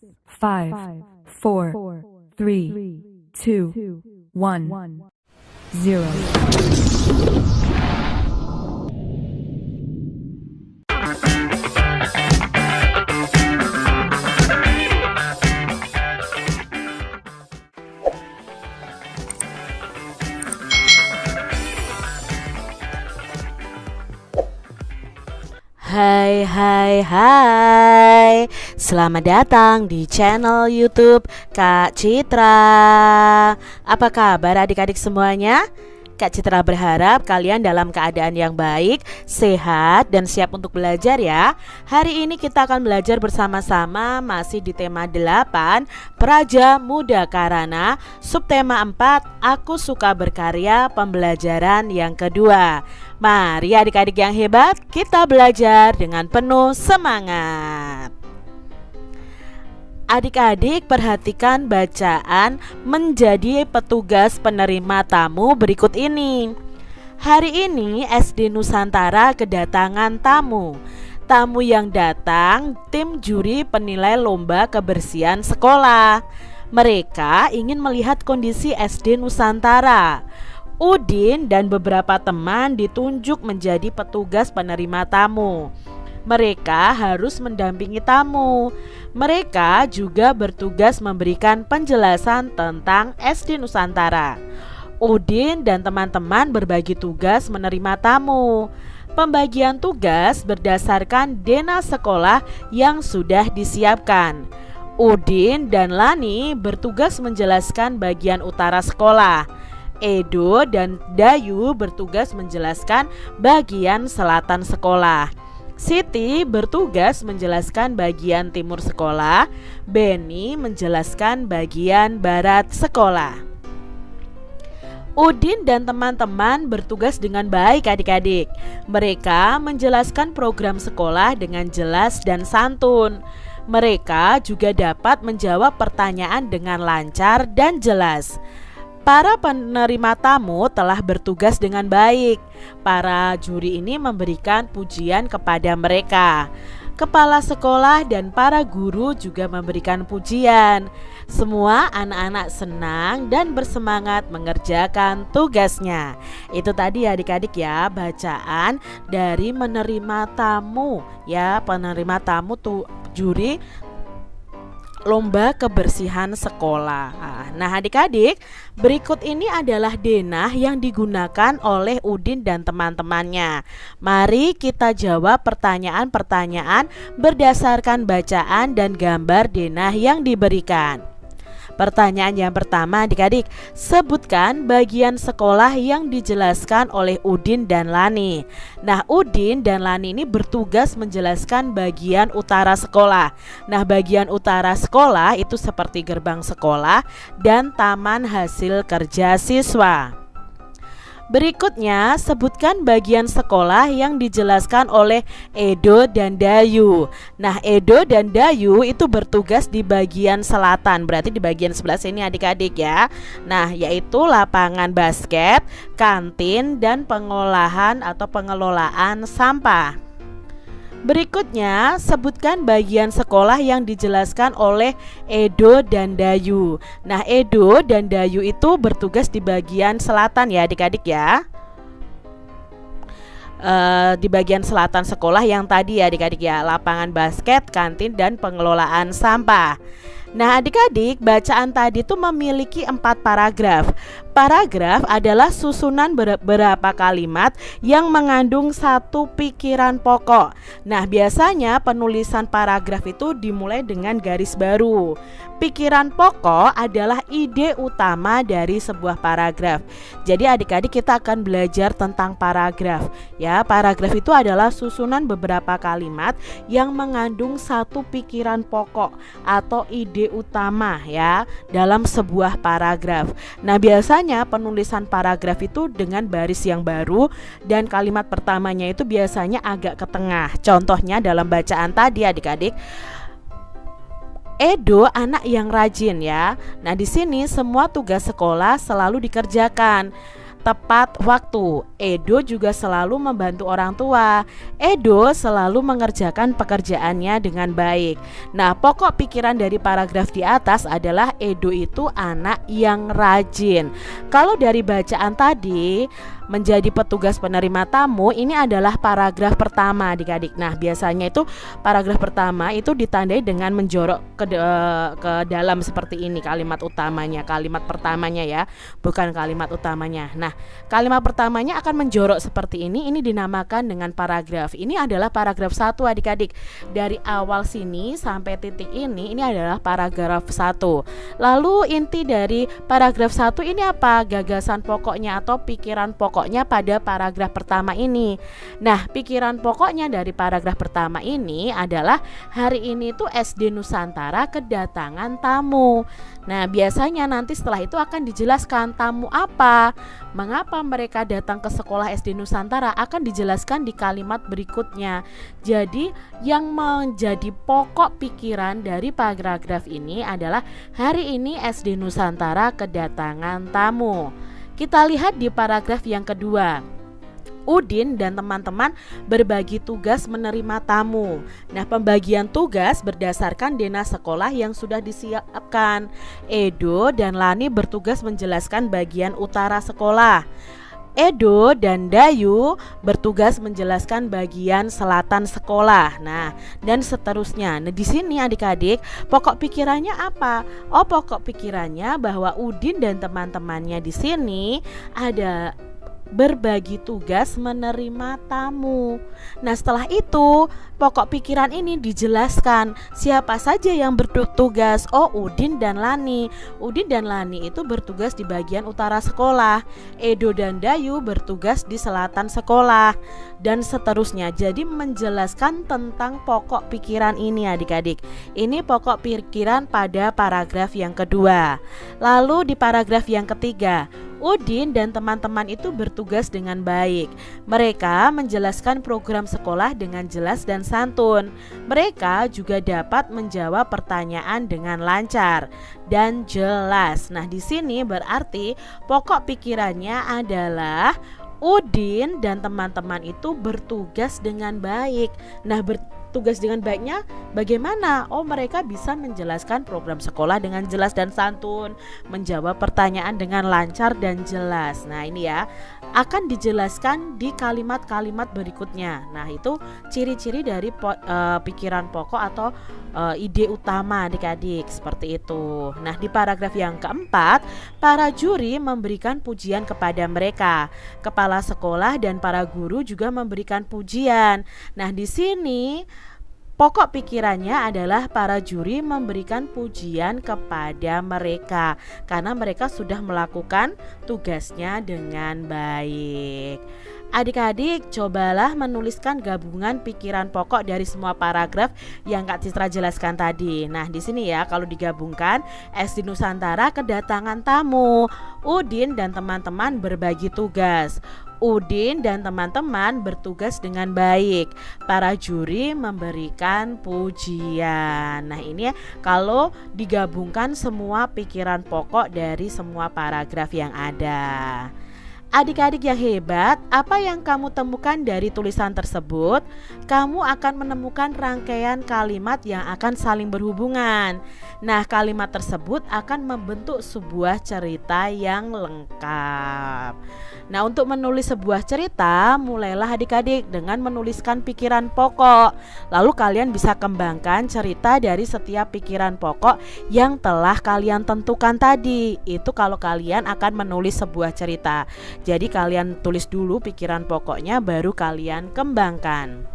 5, 4, 3, 2, 1, 0. Hai, selamat datang di channel YouTube Kak Citra. Apa kabar adik-adik semuanya? Kak Citra berharap kalian dalam keadaan yang baik, sehat, dan siap untuk belajar ya. Hari ini kita akan belajar bersama-sama masih di tema 8 Praja Muda Karana, subtema 4 Aku Suka Berkarya, pembelajaran yang kedua. Mari adik-adik yang hebat, kita belajar dengan penuh semangat. Adik-adik perhatikan bacaan menjadi petugas penerima tamu berikut ini. Hari ini SD Nusantara kedatangan tamu. Tamu yang datang tim juri penilai lomba kebersihan sekolah. Mereka ingin melihat kondisi SD Nusantara. Udin dan beberapa teman ditunjuk menjadi petugas penerima tamu. Mereka harus mendampingi tamu. Mereka juga bertugas memberikan penjelasan tentang SD Nusantara. Udin dan teman-teman berbagi tugas menerima tamu. Pembagian tugas berdasarkan denah sekolah yang sudah disiapkan. Udin dan Lani bertugas menjelaskan bagian utara sekolah. Edo dan Dayu bertugas menjelaskan bagian selatan sekolah. Siti bertugas menjelaskan bagian timur sekolah. Beni menjelaskan bagian barat sekolah. Udin dan teman-teman bertugas dengan baik adik-adik. Mereka menjelaskan program sekolah dengan jelas dan santun. Mereka juga dapat menjawab pertanyaan dengan lancar dan jelas. Para penerima tamu telah bertugas dengan baik. Para juri ini memberikan pujian kepada mereka. Kepala sekolah dan para guru juga memberikan pujian. Semua anak-anak senang dan bersemangat mengerjakan tugasnya. Itu tadi adik-adik ya, bacaan dari menerima tamu ya, penerima tamu tuh juri lomba kebersihan sekolah. Nah adik-adik, berikut ini adalah denah yang digunakan oleh Udin dan teman-temannya. Mari kita jawab pertanyaan-pertanyaan berdasarkan bacaan dan gambar denah yang diberikan. Pertanyaan yang pertama adik-adik, sebutkan bagian sekolah yang dijelaskan oleh Udin dan Lani. Nah Udin dan Lani ini bertugas menjelaskan bagian utara sekolah. Nah bagian utara sekolah itu seperti gerbang sekolah dan taman hasil kerja siswa. Berikutnya, sebutkan bagian sekolah yang dijelaskan oleh Edo dan Dayu. Nah, Edo dan Dayu itu bertugas di bagian selatan, berarti di bagian sebelah sini adik-adik ya. Nah, yaitu lapangan basket, kantin, dan pengolahan atau pengelolaan sampah. Berikutnya, sebutkan bagian sekolah yang dijelaskan oleh Edo dan Dayu. Nah, Edo dan Dayu itu bertugas di bagian selatan ya adik-adik ya. Di bagian selatan sekolah yang tadi ya adik-adik ya, lapangan basket, kantin, dan pengelolaan sampah. Nah adik-adik, bacaan tadi itu memiliki 4 paragraf. Paragraf adalah susunan beberapa kalimat yang mengandung satu pikiran pokok. Nah biasanya penulisan paragraf itu dimulai dengan garis baru. Pikiran pokok adalah ide utama dari sebuah paragraf. Jadi adik-adik kita akan belajar tentang paragraf. Ya, paragraf itu adalah susunan beberapa kalimat yang mengandung satu pikiran pokok atau ide utama ya dalam sebuah paragraf. Nah biasanya penulisan paragraf itu dengan baris yang baru dan kalimat pertamanya itu biasanya agak ke tengah. Contohnya dalam bacaan tadi adik-adik, Edo anak yang rajin ya. Nah di sini semua tugas sekolah selalu dikerjakan. tepat waktu. Edo juga selalu membantu orang tua. Edo selalu mengerjakan pekerjaannya dengan baik. Nah, pokok pikiran dari paragraf di atas adalah Edo itu anak yang rajin. Kalau dari bacaan tadi, menjadi petugas penerima tamu, ini adalah paragraf pertama adik-adik. Nah, biasanya itu paragraf pertama itu ditandai dengan menjorok ke dalam seperti ini kalimat utamanya, kalimat pertamanya ya, bukan kalimat utamanya. Nah, kalimat pertamanya akan menjorok seperti ini dinamakan dengan paragraf. Ini adalah paragraf 1 adik-adik. Dari awal sini sampai titik ini adalah paragraf 1. Lalu inti dari paragraf 1 ini apa? Gagasan pokoknya atau pikiran pokoknya pada paragraf pertama ini. Nah, pikiran pokoknya dari paragraf pertama ini adalah hari ini tuh SD Nusantara kedatangan tamu. Nah, biasanya nanti setelah itu akan dijelaskan tamu apa, mengapa mereka datang ke sekolah SD Nusantara, akan dijelaskan di kalimat berikutnya. Jadi, yang menjadi pokok pikiran dari paragraf ini adalah hari ini SD Nusantara kedatangan tamu. Kita lihat di paragraf yang kedua. Udin dan teman-teman berbagi tugas menerima tamu. Nah, pembagian tugas berdasarkan denah sekolah yang sudah disiapkan. Edo dan Lani bertugas menjelaskan bagian utara sekolah. Edo dan Dayu bertugas menjelaskan bagian selatan sekolah. Nah, dan seterusnya. Nah, di sini adik-adik, pokok pikirannya apa? Oh, pokok pikirannya bahwa Udin dan teman-temannya di sini ada berbagi tugas menerima tamu. Nah, setelah itu pokok pikiran ini dijelaskan siapa saja yang bertugas. Oh, Udin dan Lani. Udin dan Lani itu bertugas di bagian utara sekolah. Edo dan Dayu bertugas di selatan sekolah, dan seterusnya. Jadi menjelaskan tentang pokok pikiran ini adik-adik. Ini pokok pikiran pada paragraf yang kedua. Lalu di paragraf yang ketiga, Udin dan teman-teman itu bertugas dengan baik. Mereka menjelaskan program sekolah dengan jelas dan santun. Mereka juga dapat menjawab pertanyaan dengan lancar dan jelas. Nah, di sini berarti pokok pikirannya adalah Udin dan teman-teman itu bertugas dengan baik. Nah, bertugas dengan baiknya bagaimana? Oh, mereka bisa menjelaskan program sekolah dengan jelas dan santun, menjawab pertanyaan dengan lancar dan jelas. Nah, ini ya akan dijelaskan di kalimat-kalimat berikutnya. Nah, itu ciri-ciri dari pikiran pokok atau ide utama adik-adik, seperti itu. Nah, di paragraf yang keempat, para juri memberikan pujian kepada mereka. Kepala sekolah dan para guru juga memberikan pujian. Nah, di sini pokok pikirannya adalah para juri memberikan pujian kepada mereka karena mereka sudah melakukan tugasnya dengan baik. Adik-adik, cobalah menuliskan gabungan pikiran pokok dari semua paragraf yang Kak Citra jelaskan tadi. Nah, di sini ya, kalau digabungkan, SD Nusantara kedatangan tamu. Udin dan teman-teman berbagi tugas. Udin dan teman-teman bertugas dengan baik. Para juri memberikan pujian. Nah, ini ya, kalau digabungkan semua pikiran pokok dari semua paragraf yang ada. Adik-adik yang hebat, apa yang kamu temukan dari tulisan tersebut? Kamu akan menemukan rangkaian kalimat yang akan saling berhubungan. Nah, kalimat tersebut akan membentuk sebuah cerita yang lengkap. Nah, untuk menulis sebuah cerita, mulailah adik-adik dengan menuliskan pikiran pokok. Lalu kalian bisa kembangkan cerita dari setiap pikiran pokok yang telah kalian tentukan tadi. Itu kalau kalian akan menulis sebuah cerita. Jadi kalian tulis dulu pikiran pokoknya, baru kalian kembangkan.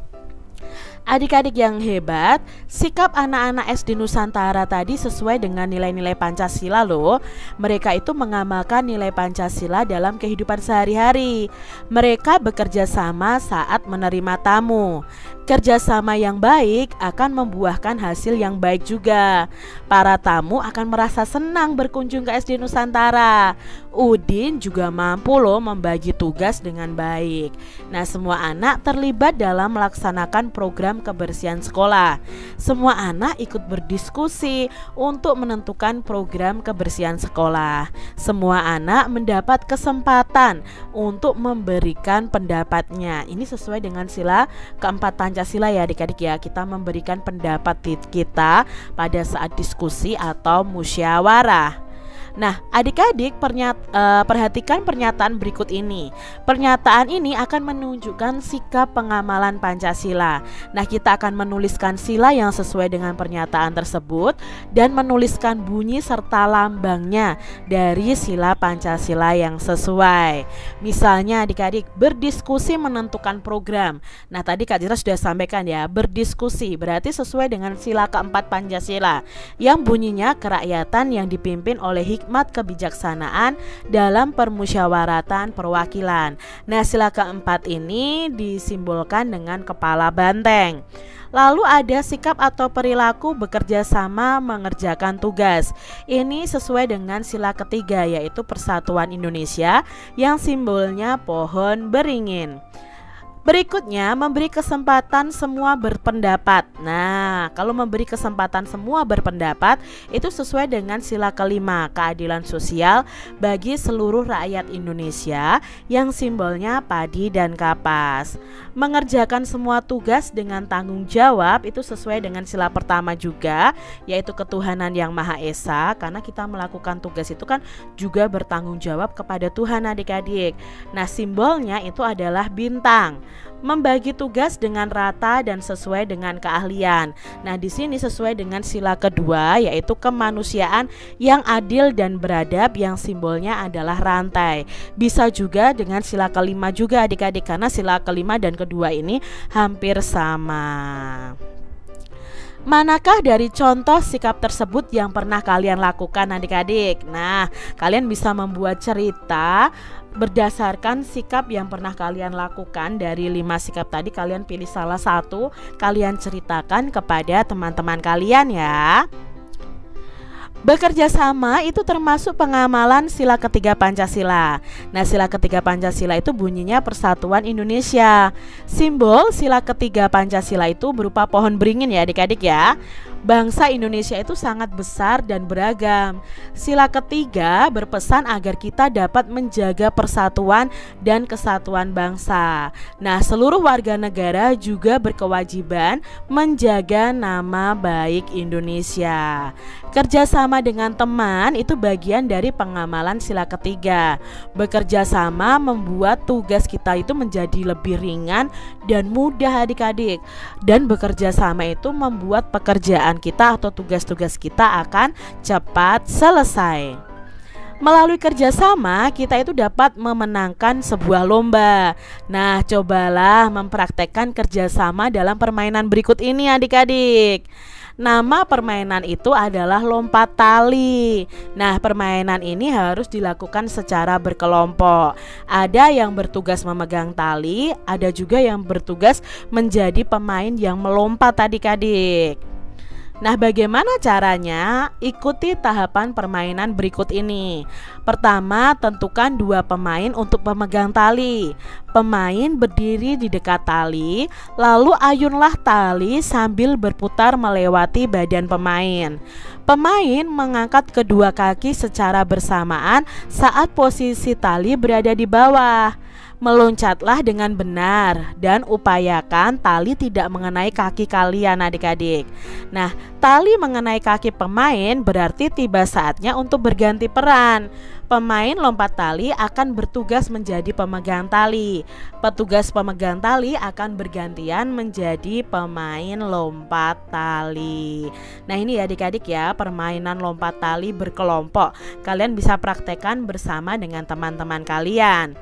Adik-adik yang hebat, sikap anak-anak SD Nusantara tadi sesuai dengan nilai-nilai Pancasila loh. Mereka itu mengamalkan nilai Pancasila dalam kehidupan sehari-hari. Mereka bekerja sama saat menerima tamu. Kerjasama yang baik akan membuahkan hasil yang baik juga. Para tamu akan merasa senang berkunjung ke SD Nusantara. Udin juga mampu loh membagi tugas dengan baik. Nah, semua anak terlibat dalam melaksanakan program program kebersihan sekolah. Semua anak ikut berdiskusi untuk menentukan program kebersihan sekolah. Semua anak mendapat kesempatan untuk memberikan pendapatnya. Ini sesuai dengan sila keempat Pancasila ya adik-adik ya. Kita memberikan pendapat kita pada saat diskusi atau musyawarah. Nah, adik-adik perhatikan pernyataan berikut ini. Pernyataan ini akan menunjukkan sikap pengamalan Pancasila. Nah, kita akan menuliskan sila yang sesuai dengan pernyataan tersebut dan menuliskan bunyi serta lambangnya dari sila Pancasila yang sesuai. Misalnya adik-adik berdiskusi menentukan program. Nah, tadi Kak Zira sudah sampaikan ya, berdiskusi berarti sesuai dengan sila keempat Pancasila yang bunyinya kerakyatan yang dipimpin oleh hikmat kebijaksanaan dalam permusyawaratan perwakilan. Nah, sila keempat ini disimbolkan dengan kepala banteng. Lalu ada sikap atau perilaku bekerja sama mengerjakan tugas. Ini sesuai dengan sila ketiga yaitu Persatuan Indonesia yang simbolnya pohon beringin. Berikutnya, memberi kesempatan semua berpendapat. Nah, kalau memberi kesempatan semua berpendapat itu sesuai dengan sila kelima, keadilan sosial bagi seluruh rakyat Indonesia yang simbolnya padi dan kapas. Mengerjakan semua tugas dengan tanggung jawab itu sesuai dengan sila pertama juga, yaitu ketuhanan yang Maha Esa, karena kita melakukan tugas itu kan juga bertanggung jawab kepada Tuhan adik-adik. Nah, simbolnya itu adalah bintang. Membagi tugas dengan rata dan sesuai dengan keahlian. Nah, di sini sesuai dengan sila kedua yaitu kemanusiaan yang adil dan beradab yang simbolnya adalah rantai. Bisa juga dengan sila kelima juga adik-adik karena sila kelima dan kedua ini hampir sama. Manakah dari contoh sikap tersebut yang pernah kalian lakukan adik-adik? Nah, kalian bisa membuat cerita berdasarkan sikap yang pernah kalian lakukan. Dari 5 sikap tadi kalian pilih salah satu, kalian ceritakan kepada teman-teman kalian ya. Bekerja sama itu termasuk pengamalan sila ketiga Pancasila. Nah, sila ketiga Pancasila itu bunyinya Persatuan Indonesia. Simbol sila ketiga Pancasila itu berupa pohon beringin ya adik-adik ya. Bangsa Indonesia itu sangat besar dan beragam. Sila ketiga berpesan agar kita dapat menjaga persatuan dan kesatuan bangsa. Nah, seluruh warga negara juga berkewajiban menjaga nama baik Indonesia. Kerjasama dengan teman itu bagian dari pengamalan sila ketiga. Bekerja sama membuat tugas kita itu menjadi lebih ringan dan mudah adik-adik. Dan bekerja sama itu membuat pekerjaan kita atau tugas-tugas kita akan cepat selesai. Melalui kerjasama kita itu dapat memenangkan sebuah lomba. Nah, cobalah mempraktekkan kerjasama dalam permainan berikut ini adik-adik. Nama permainan itu adalah lompat tali. Nah, permainan ini harus dilakukan secara berkelompok. Ada yang bertugas memegang tali, ada juga yang bertugas menjadi pemain yang melompat adik-adik. Nah, bagaimana caranya? Ikuti tahapan permainan berikut ini. Pertama, tentukan 2 pemain untuk pemegang tali. Pemain berdiri di dekat tali, lalu ayunlah tali sambil berputar melewati badan pemain. Pemain mengangkat kedua kaki secara bersamaan saat posisi tali berada di bawah. Meloncatlah dengan benar dan upayakan tali tidak mengenai kaki kalian adik-adik. Nah, tali mengenai kaki pemain berarti tiba saatnya untuk berganti peran. Pemain lompat tali akan bertugas menjadi pemegang tali. Petugas pemegang tali akan bergantian menjadi pemain lompat tali. Nah, ini ya adik-adik ya, permainan lompat tali berkelompok. Kalian bisa praktekkan bersama dengan teman-teman kalian.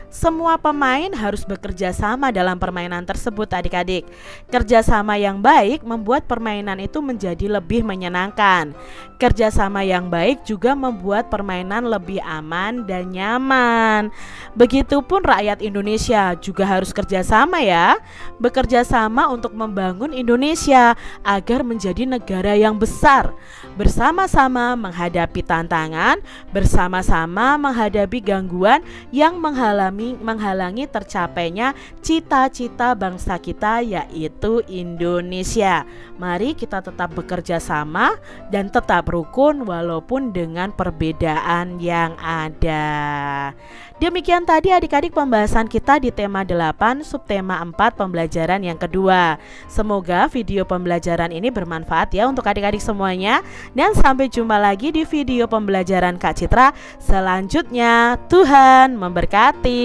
Semua pemain harus bekerja sama dalam permainan tersebut adik-adik. Kerjasama yang baik membuat permainan itu menjadi lebih menyenangkan. Kerjasama yang baik juga membuat permainan lebih aman dan nyaman. Begitupun rakyat Indonesia juga harus kerjasama ya. Bekerja sama untuk membangun Indonesia agar menjadi negara yang besar. Bersama-sama menghadapi tantangan, bersama-sama menghadapi gangguan yang menghalangi menghalangi tercapainya cita-cita bangsa kita, yaitu Indonesia. Mari kita tetap bekerja sama dan tetap rukun walaupun dengan perbedaan yang ada. Demikian tadi adik-adik pembahasan kita di tema 8 subtema 4 pembelajaran yang kedua. Semoga video pembelajaran ini bermanfaat ya untuk adik-adik semuanya. Dan sampai jumpa lagi di video pembelajaran Kak Citra selanjutnya. Tuhan memberkati.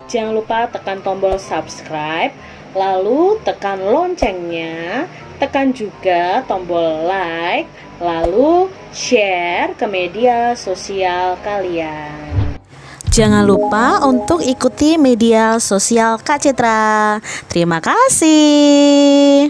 Jangan lupa tekan tombol subscribe, lalu tekan loncengnya, tekan juga tombol like, lalu share ke media sosial kalian. Jangan lupa untuk ikuti media sosial Kak Citra. Terima kasih.